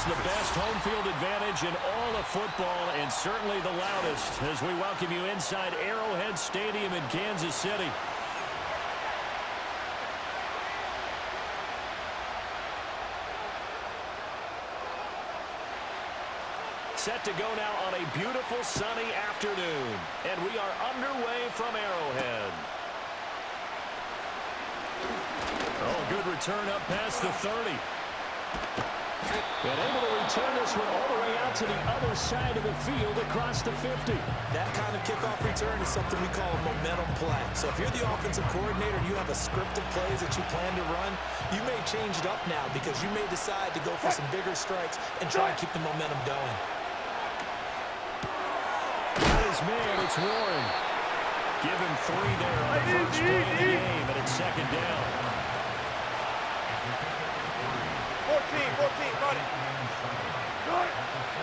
the best home field advantage in all of football and certainly the loudest as we welcome you inside Arrowhead Stadium in Kansas City. Set to go now on a beautiful sunny afternoon. And we are underway from Arrowhead. Oh, good return up past the 30. And able to return this one all the way out to the other side of the field across the 50. That kind of kickoff return is something we call a momentum play. So if you're the offensive coordinator and you have a script of plays that you plan to run, you may change it up now because you may decide to go for some bigger strikes and try and keep the momentum going. Man, it's Warren. Give him 3 there on the first play of the game, and it's second down. 14, got it.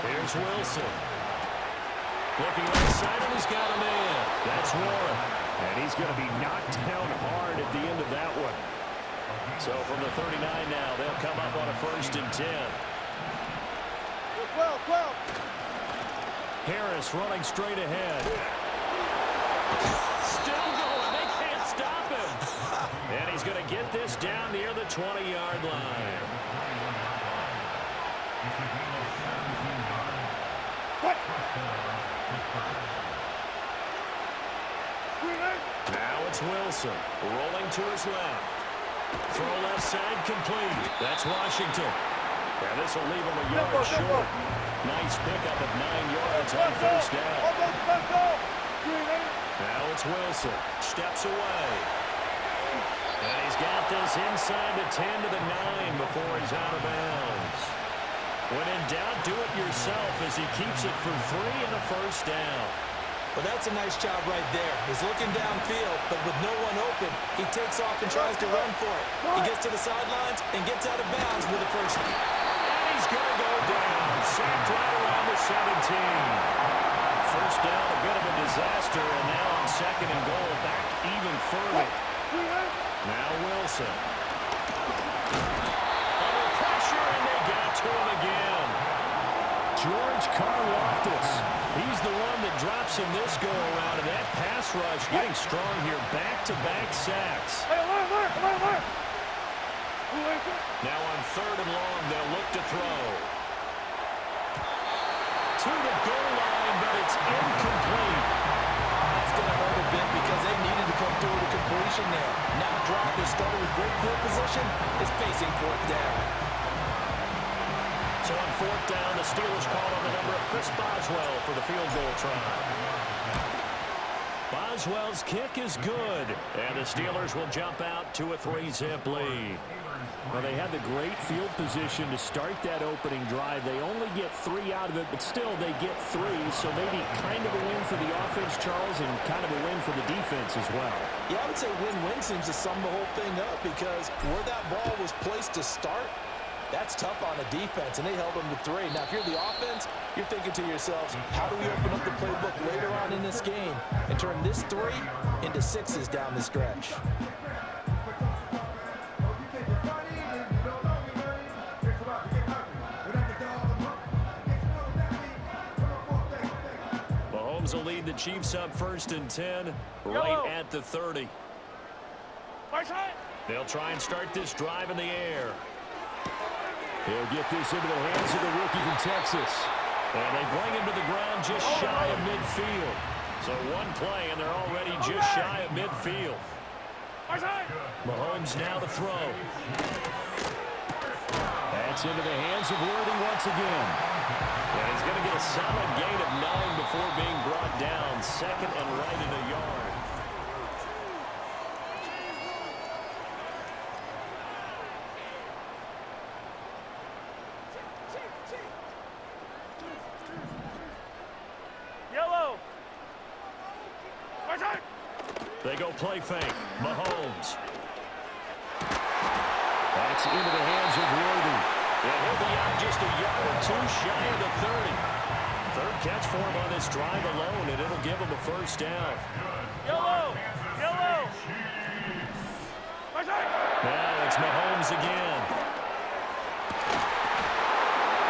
Here's Wilson. Looking left side, and he's got a man. That's Warren. And he's going to be knocked down hard at the end of that one. So from the 39 now, they'll come up on a 1st and 10. 12. Harris running straight ahead. Still going. They can't stop him. And he's going to get this down near the 20-yard line. What? Now it's Wilson rolling to his left. Throw left side complete. That's Washington. And this will leave him a yard short. Nice pickup of 9 yards on first down. Now it's Wilson. Steps away. And he's got this inside the 10 to the 9 before he's out of bounds. When in doubt, do it yourself as he keeps it for 3 and a first down. Well, that's a nice job right there. He's looking downfield, but with no one open, he takes off and tries to run for it. He gets to the sidelines and gets out of bounds with the first. And he's going to go down. Sacked right around the 17. First down, a bit of a disaster, and now on 2nd and goal, back even further. Now Wilson. Under pressure, and they got to him again. George Karlaftis. He's the one that drops him this go-around, and that pass rush getting strong here. Back-to-back sacks. Now on 3rd and long, they'll look to throw. To the goal line, but it's incomplete. That's going to hurt a bit because they needed to come through with a completion there. Now drive that started with great field position is facing 4th down. So on 4th down, the Steelers call on the number of Chris Boswell for the field goal try. Boswell's kick is good, and the Steelers will jump out to a 3-zip lead. Well, they had the great field position to start that opening drive. They only get 3 out of it, but still they get 3, so maybe kind of a win for the offense, Charles, and kind of a win for the defense as well. Yeah, I would say win-win seems to sum the whole thing up because where that ball was placed to start, that's tough on the defense, and they held them to 3. Now, if you're the offense, you're thinking to yourselves, how do we open up the playbook later on in this game and turn this 3 into 6s down the stretch? Mahomes will lead the Chiefs up 1st and 10, right at the 30. They'll try and start this drive in the air. He'll get this into the hands of the rookie from Texas. And they bring him to the ground just shy of midfield. So one play, and they're already just shy of midfield. Mahomes now to throw. That's into the hands of Worthy once again. And he's going to get a solid gain of 9 before being brought down. 2nd and right in a yard. They go play fake. Mahomes. That's into the hands of Worthy. And he'll be out just a yard or 2 shy of the 30. 3rd catch for him on this drive alone, and it'll give him a first down. Yellow! Now it's Mahomes again.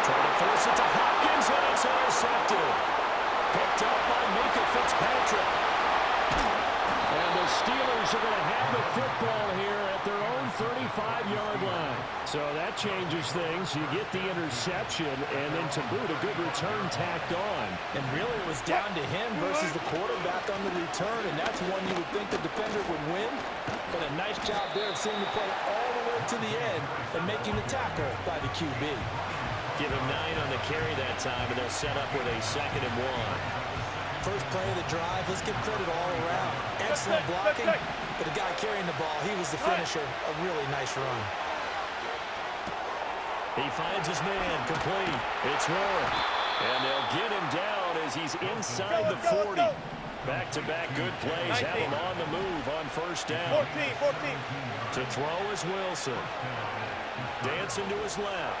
Trying to force it to Hopkins, and it's intercepted. Picked up by Minkah Fitzpatrick. And the Steelers are going to have the football here at their own 35-yard line. So that changes things. You get the interception, and then to boot, a good return tacked on. And really it was down to him versus the quarterback on the return, and that's one you would think the defender would win. But a nice job there of seeing the play all the way to the end and making the tackle by the QB. Give him 9 on the carry that time, and they'll set up with a 2nd and 1. First play of the drive, let's give credit all around. Excellent blocking, but the guy carrying the ball, he was the finisher. A really nice run. He finds his man, complete. It's Warren. And they'll get him down as he's inside the 40. Back-to-back good plays have him on the move on first down. 14. To throw is Wilson. Dancing to his left.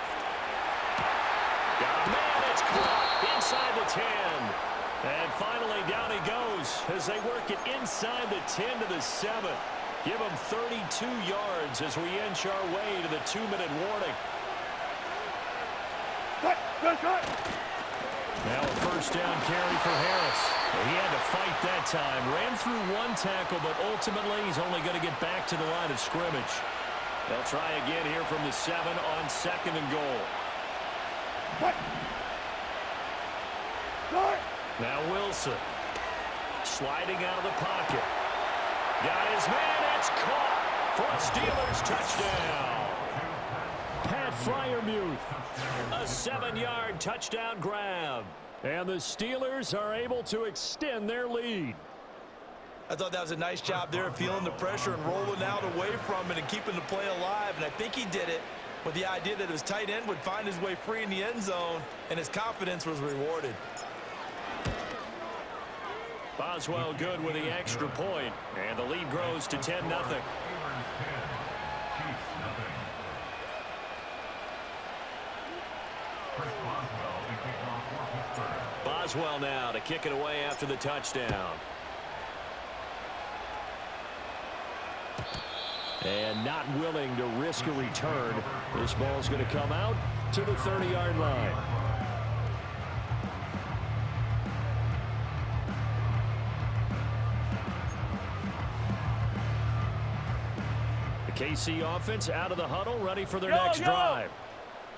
Got a man, it's caught inside the 10. And finally, down he goes as they work it inside the 10 to the 7. Give him 32 yards as we inch our way to the 2-minute warning. Now a first down carry for Harris. He had to fight that time. Ran through one tackle, but ultimately he's only going to get back to the line of scrimmage. They'll try again here from the 7 on 2nd and goal. Now Wilson. Sliding out of the pocket. Got his man. It's caught for a Steelers touchdown. Pat Freiermuth. A 7-yard touchdown grab. And the Steelers are able to extend their lead. I thought that was a nice job there of feeling the pressure and rolling out away from it and keeping the play alive. And I think he did it with the idea that his tight end would find his way free in the end zone, and his confidence was rewarded. Boswell good with the extra point, and the lead grows to 10-0. Boswell now to kick it away after the touchdown. And not willing to risk a return. This ball's going to come out to the 30-yard line. The KC offense out of the huddle, ready for their next drive.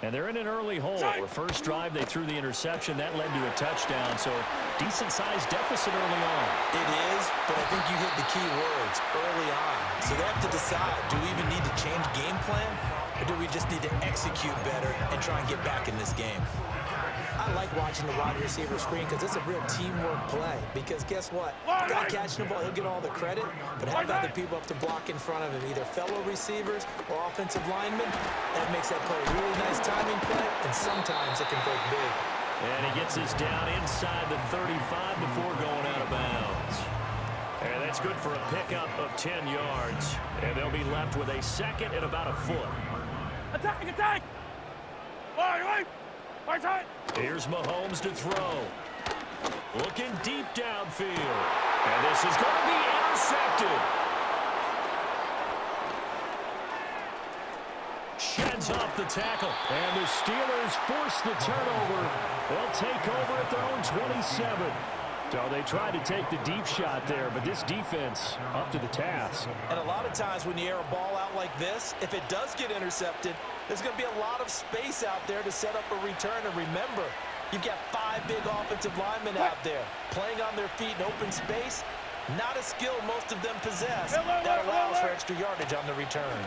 And they're in an early hole. The first drive, they threw the interception. That led to a touchdown, so decent-sized deficit early on. It is, but I think you hit the key words, early on. So they have to decide, do we even need to change game plan, or do we just need to execute better and try and get back in this game? I like watching the wide receiver screen because it's a real teamwork play. Because guess what? The guy catching the ball, he'll get all the credit. But how about the people up to block in front of him, either fellow receivers or offensive linemen? That makes that play a really nice timing play, and sometimes it can break big. And he gets us down inside the 35 before going out of bounds. And that's good for a pickup of 10 yards. And they'll be left with a 2nd and about a foot. Attack! Right. Here's Mahomes to throw. Looking deep downfield. And this is going to be intercepted. Sheds off the tackle. And the Steelers force the turnover. They'll take over at their own 27. So they tried to take the deep shot there, but this defense up to the task. And a lot of times when you air a ball out like this, if it does get intercepted, there's going to be a lot of space out there to set up a return. And remember, you've got 5 big offensive linemen out there playing on their feet in open space. Not a skill most of them possess that allows for extra yardage on the return.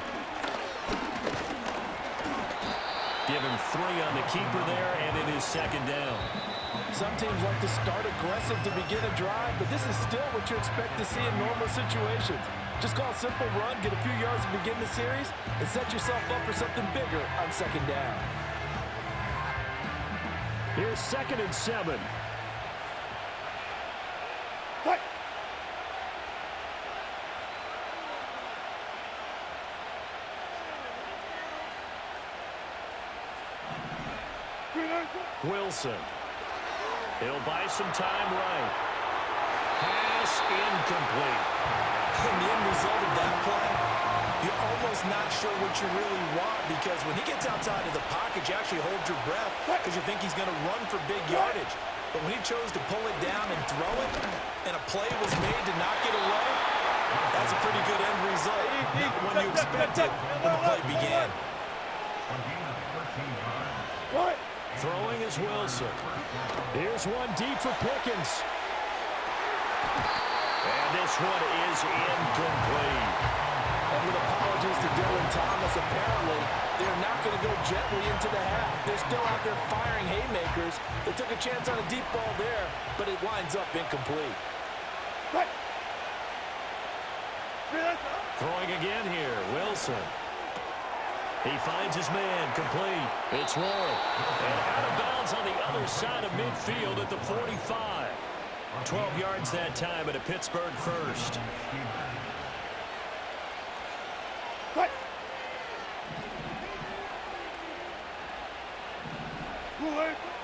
Give him 3 on the keeper there, and it is 2nd down. Some teams like to start aggressive to begin a drive, but this is still what you expect to see in normal situations. Just call a simple run, get a few yards to begin the series, and set yourself up for something bigger on 2nd down. Here's 2nd and 7. Wilson. He'll buy some time right. Pass incomplete. And the end result of that play, You're almost not sure what you really want because when he gets outside of the pocket, you actually hold your breath because you think he's going to run for big yardage. But when he chose to pull it down and throw it, and a play was made to knock it away, that's a pretty good end result. Not when you expected when the play began. Throwing is Wilson. Here's one deep for Pickens. And this one is incomplete. And with apologies to Dylan Thomas, apparently they're not going to go gently into the half. They're still out there firing haymakers. They took a chance on a deep ball there, but it winds up incomplete. Throwing again here, Wilson. He finds his man, complete. It's Warren. And out of bounds on the other side of midfield at the 45. 12 yards that time at a Pittsburgh first.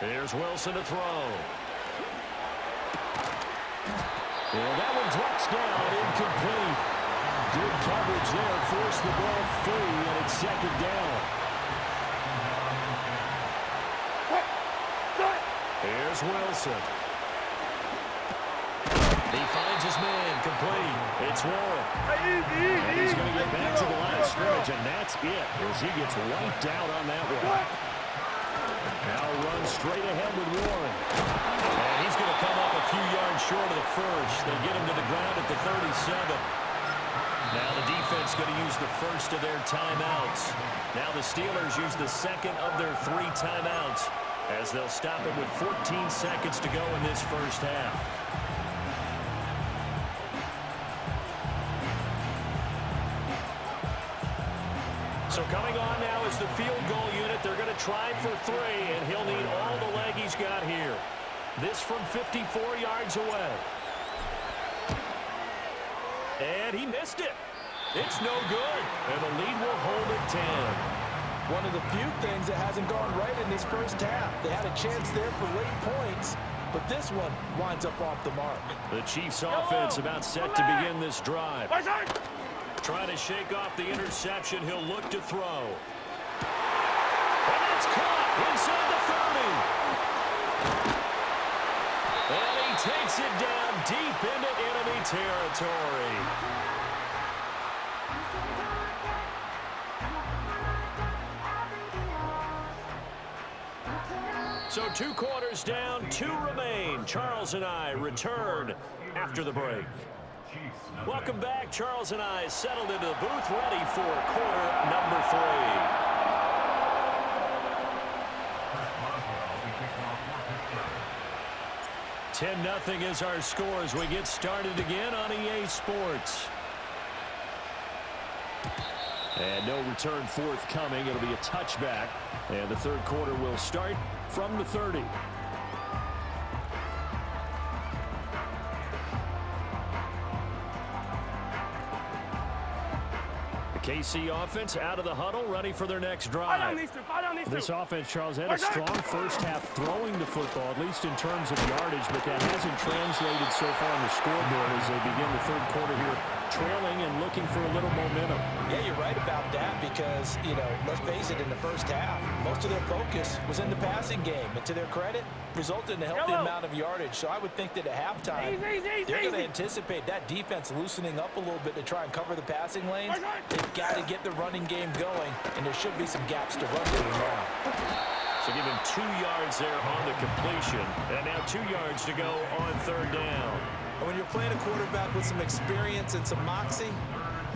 Here's Wilson to throw. And that one drops down, incomplete. Good coverage there, forced the ball free, and it's second down. Here's Wilson. He finds his man, complete. It's Warren. And he's going to get back to the line of scrimmage, and that's it, as he gets wiped out on that one. Now runs straight ahead with Warren. And he's going to come up a few yards short of the first. They get him to the ground at the 37. Now the defense going to use the first of their timeouts. Now the Steelers use the second of their 3 timeouts as they'll stop it with 14 seconds to go in this first half. So coming on now is the field goal unit. They're going to try for 3, and he'll need all the leg he's got here. This from 54 yards away. And he missed it. It's no good, and the lead will hold at 10. One of the few things that hasn't gone right in this first half. They had a chance there for late points, but this one winds up off the mark. The Chiefs offense about set to begin this drive. Trying to shake off the interception. He'll look to throw. And it's caught inside the 30. And he takes it down deep into enemy territory. So 2 quarters down, 2 remain. Charles and I return after the break. Welcome back. Charles and I settled into the booth, ready for quarter number 3. 10-0 is our score as we get started again on EA Sports. And no return forthcoming. It'll be a touchback. And the third quarter will start from the 30. KC offense out of the huddle, ready for their next drive. This offense, Charles, had a strong first half throwing the football, at least in terms of yardage, but that hasn't translated so far on the scoreboard as they begin the third quarter here, trailing and looking for a little momentum. Yeah, you're right about that because, you know, let's face it, in the first half, most of their focus was in the passing game. And to their credit, resulted in a healthy amount of yardage. So I would think that at halftime, they're going to anticipate that defense loosening up a little bit to try and cover the passing lanes. They've got to get the running game going, and there should be some gaps to run through now. So give him 2 yards there on the completion, and now 2 yards to go on third down. And when you're playing a quarterback with some experience and some moxie,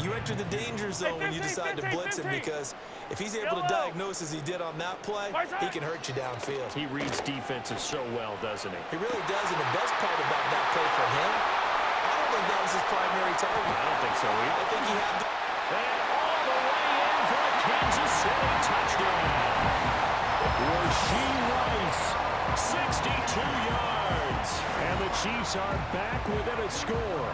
you enter the danger zone when you decide to blitz him because if he's able to diagnose as he did on that play, he can hurt you downfield. He reads defenses so well, doesn't he? He really does, and the best part about that play for him, I don't think that was his primary target. I don't think so either. I think he had to... And all the way in for a Kansas City touchdown. Rasheed Rice, 62 yards. And the Chiefs are back within a score.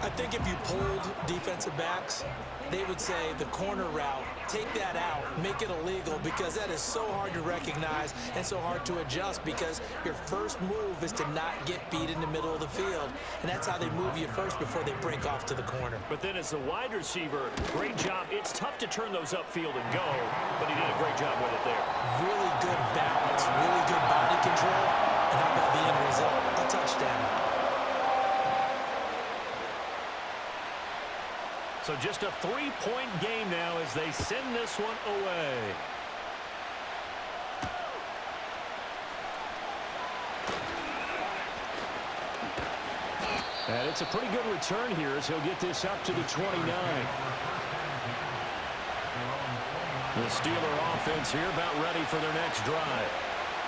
I I think if you polled defensive backs, they would say the corner route, take that out, make it illegal, because that is so hard to recognize and so hard to adjust, because your first move is to not get beat in the middle of the field, and that's how they move you first before they break off to the corner. But then as the wide receiver, great job. It's tough to turn those upfield and go, but he did a great job with it there. Really good balance, really good body control, and how about the end result? A touchdown. So just a 3-point game now as they send this one away. And it's a pretty good return here as he'll get this up to the 29. The Steeler offense here about ready for their next drive.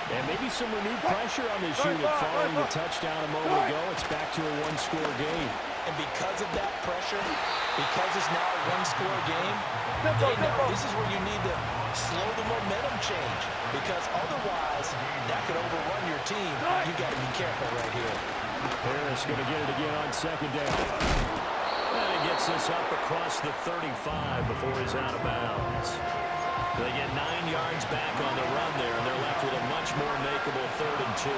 And maybe some renewed pressure on this unit following the touchdown a moment ago. It's back to a one-score game. And because of that pressure, because it's now a one-score game, they know this is where you need to slow the momentum change, because otherwise that could overrun your team. You've got to be careful right here. Harris going to get it again on second down. And he gets this up across the 35 before he's out of bounds. They get 9 yards back on the run there, and they're left with a much more makeable 3rd and 2.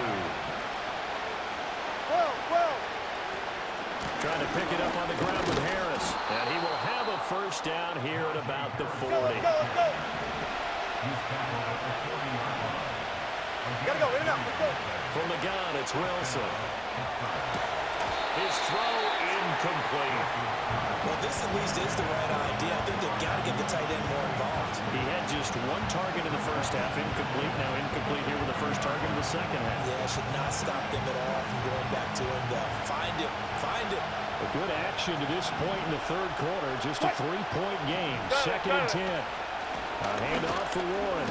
Trying to pick it up on the ground with Harris. And he will have a first down here at about the 40. Gotta go, in and out, let's go. From the gun, it's Wilson. His throw incomplete. Well, this at least is the right idea. I think they've got to get the tight end more involved. He had just 1 target in the first half, incomplete. Now incomplete here with the first target in the second half. Yeah, should not stop them at all from going back to him. Find him. A good action to this point in the third quarter. Just a 3-point game. 2nd and 10. A handoff for Warren.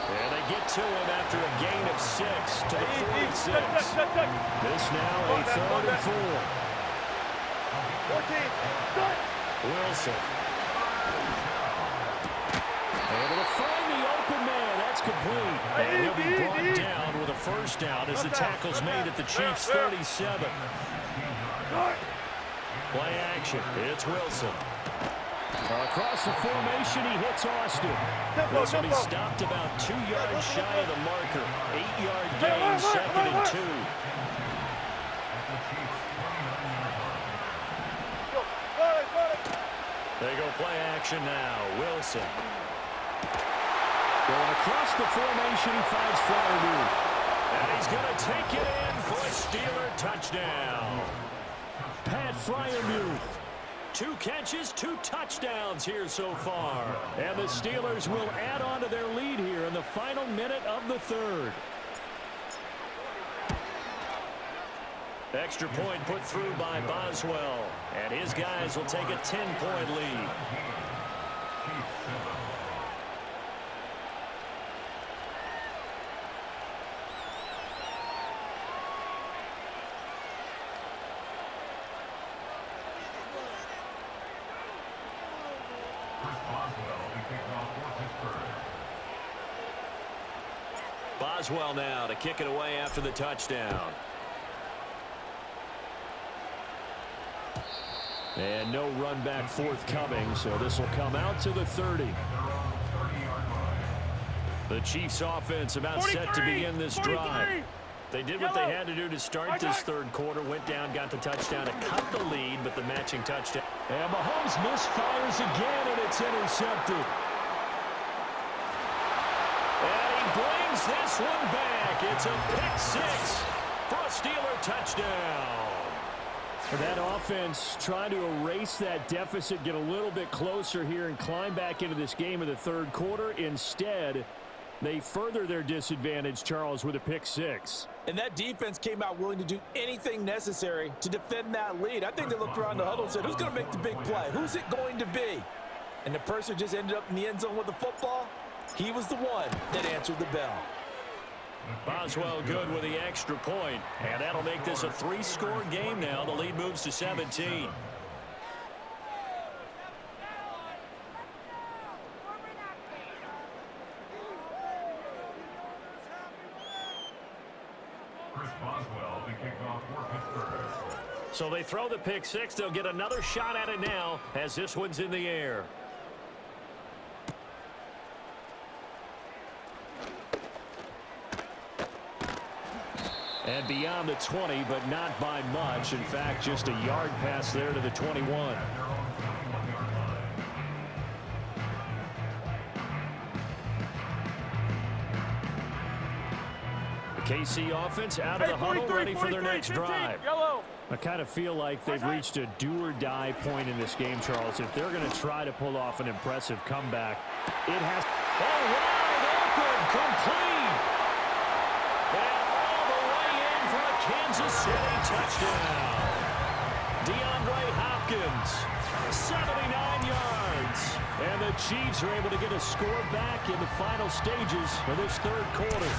And they get to him after a gain of 6 to the 46. This now a 3rd and 4. 14, start. Wilson. Able to find the open man. That's complete. And he'll be brought down with a first down as the tackle's made at the Chiefs' 37. Play action. It's Wilson. Across the formation, he hits Austin. This one he stopped about 2 yards shy of the marker. 8-yard gain, 2nd and 2. They go play action now. Wilson. Going across the formation, he finds Freiermuth. And he's going to take it in for a Steeler touchdown. Pat Freiermuth. 2 catches, 2 touchdowns here so far. And the Steelers will add on to their lead here in the final minute of the 3rd. Extra point put through by Boswell. And his guys will take a 10-point lead. Boswell now to kick it away after the touchdown. And no run back forthcoming, so this will come out to the 30. The Chiefs offense about set to begin this drive. They did what they had to do to start this third quarter, went down, got the touchdown to cut the lead, but the matching touchdown. And Mahomes misfires again, and it's intercepted. And he brings this one back. It's a pick-6 for a Steeler touchdown. That offense trying to erase that deficit, get a little bit closer here and climb back into this game in the third quarter. Instead, they further their disadvantage, Charles, with a pick-6. And that defense came out willing to do anything necessary to defend that lead. I think they looked around the huddle and said, who's going to make the big play? Who's it going to be? And the person just ended up in the end zone with the football. He was the one that answered the bell. Boswell good with the extra point, and that'll make this a 3-score game now. The lead moves to 17. Chris Boswell, the kickoff for Pittsburgh. So they throw the pick six. They'll get another shot at it now as this one's in the air. And beyond the 20, but not by much. In fact, just a yard pass there to the 21. The KC offense out of the huddle, ready for their next drive. I kind of feel like they've reached a do-or-die point in this game, Charles. If they're going to try to pull off an impressive comeback, it has... Oh, wide open, complete! And all the way in for a Kansas City touchdown. DeAndre Hopkins, 79 yards. And the Chiefs are able to get a score back in the final stages of this third quarter.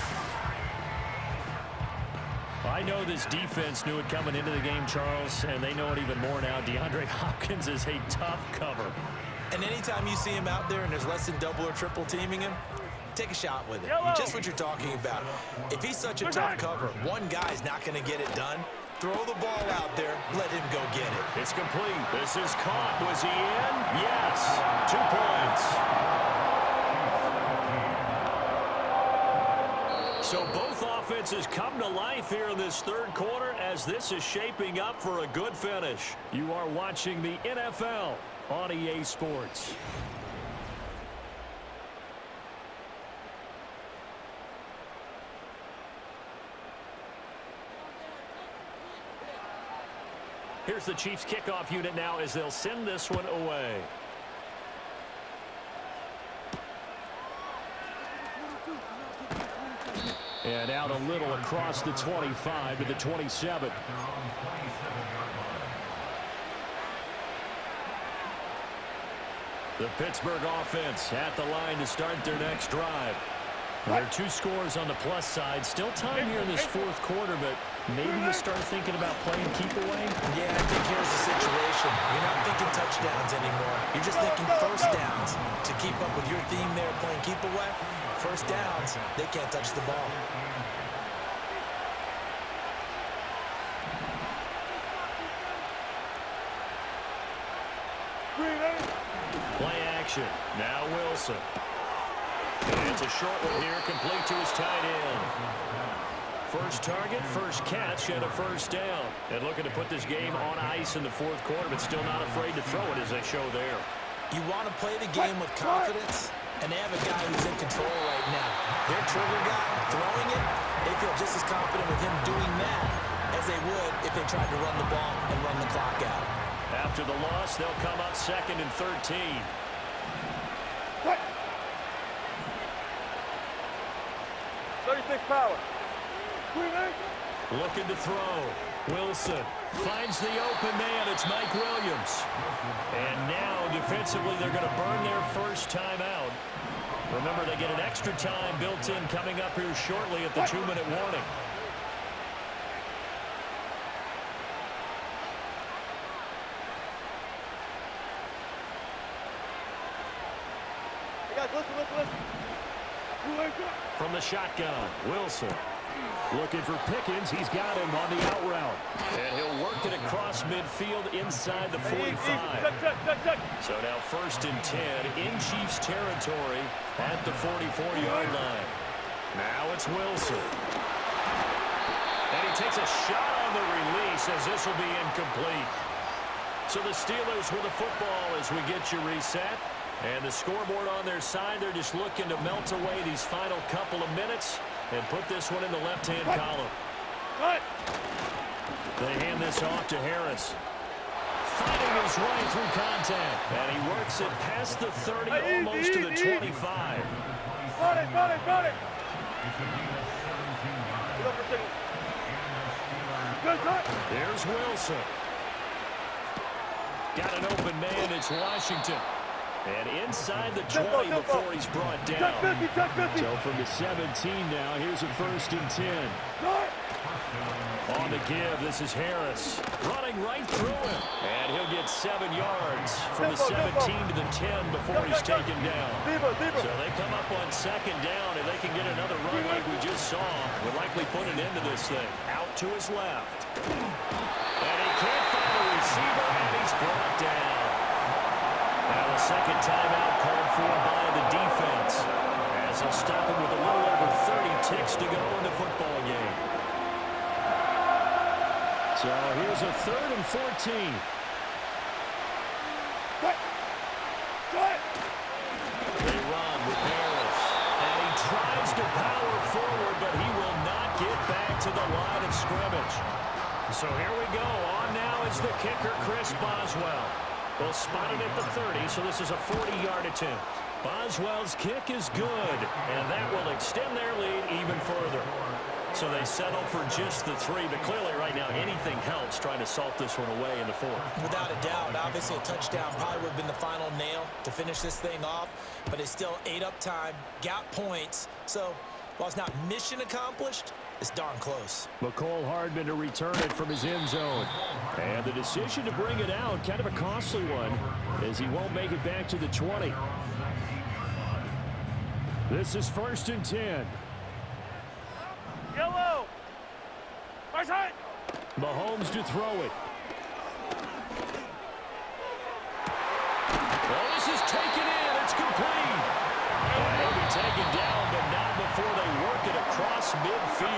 I know this defense knew it coming into the game, Charles, and they know it even more now. DeAndre Hopkins is a tough cover. And anytime you see him out there and there's less than double or triple teaming him, take a shot with it. Just what you're talking about. If he's such a tough cover, one guy's not going to get it done. Throw the ball out there. Let him go get it. It's complete. This is caught. Was he in? Yes. 2 points. So both offenses come to life here in this third quarter as this is shaping up for a good finish. You are watching the NFL on EA Sports. Here's the Chiefs kickoff unit now as they'll send this one away. And out a little across the 25 to the 27. The Pittsburgh offense at the line to start their next drive. There are 2 scores on the plus side. Still time here in this fourth quarter, but maybe you start thinking about playing keep away? Yeah, I think here's the situation. You're not thinking touchdowns anymore. You're just thinking first downs. To keep up with your theme there, playing keep away, first downs, they can't touch the ball. Play action. Now Wilson. And it's a short one here, complete to his tight end. First target, first catch, and a first down. And looking to put this game on ice in the fourth quarter, but still not afraid to throw it as they show there. You want to play the game with confidence, and they have a guy who's in control right now. Their trigger guy, throwing it, they feel just as confident with him doing that as they would if they tried to run the ball and run the clock out. After the loss, they'll come up 2nd and 13. 36 power. Looking to throw. Wilson finds the open man. It's Mike Williams. And now, defensively, they're going to burn their first time out. Remember, they get an extra time built in coming up here shortly at the 2-minute warning. Hey guys, listen. From the shotgun, Wilson. Looking for Pickens. He's got him on the out route. And he'll work it across midfield inside the 45. Check. So now 1st and 10 in Chiefs territory at the 44-yard line. Now it's Wilson. And he takes a shot on the release as this will be incomplete. So the Steelers with the football as we get you reset. And the scoreboard on their side, they're just looking to melt away these final couple of minutes and put this one in the left-hand column. They hand this off to Harris. Fighting his way through contact. And he works it past the 30, almost to the 25. Got it. There's Wilson. Got an open man. It's Washington. And inside the 20 before he's brought down. Check 50. So from the 17 now, here's a 1st and 10. On the give, this is Harris. Running right through him. And he'll get 7 yards from the 17 to the 10 before he's taken down. So they come up on 2nd down, and they can get another run like we just saw. Will likely put an end to this thing. Out to his left. And he can't find a receiver, and he's brought down. Now a second timeout called for by the defense, as they'll stop him with a little over 30 ticks to go in the football game. So here's a 3rd and 14. They run with Harris, and he tries to power forward, but he will not get back to the line of scrimmage. So here we go. On now is the kicker, Chris Boswell. They'll spot it at the 30, so this is a 40-yard attempt. Boswell's kick is good, and that will extend their lead even further. So they settle for just the 3, but clearly right now anything helps trying to salt this one away in the 4th. Without a doubt, obviously a touchdown probably would have been the final nail to finish this thing off, but it's still ate up time, got points. So while it's not mission accomplished, it's darn close. McCole Hardman to return it from his end zone. And the decision to bring it out, kind of a costly one, as he won't make it back to the 20. This is 1st and 10. Yellow. Right side. Mahomes to throw it. Well, this is taken in. It's complete. And he'll be taken down, but not before they work it across midfield.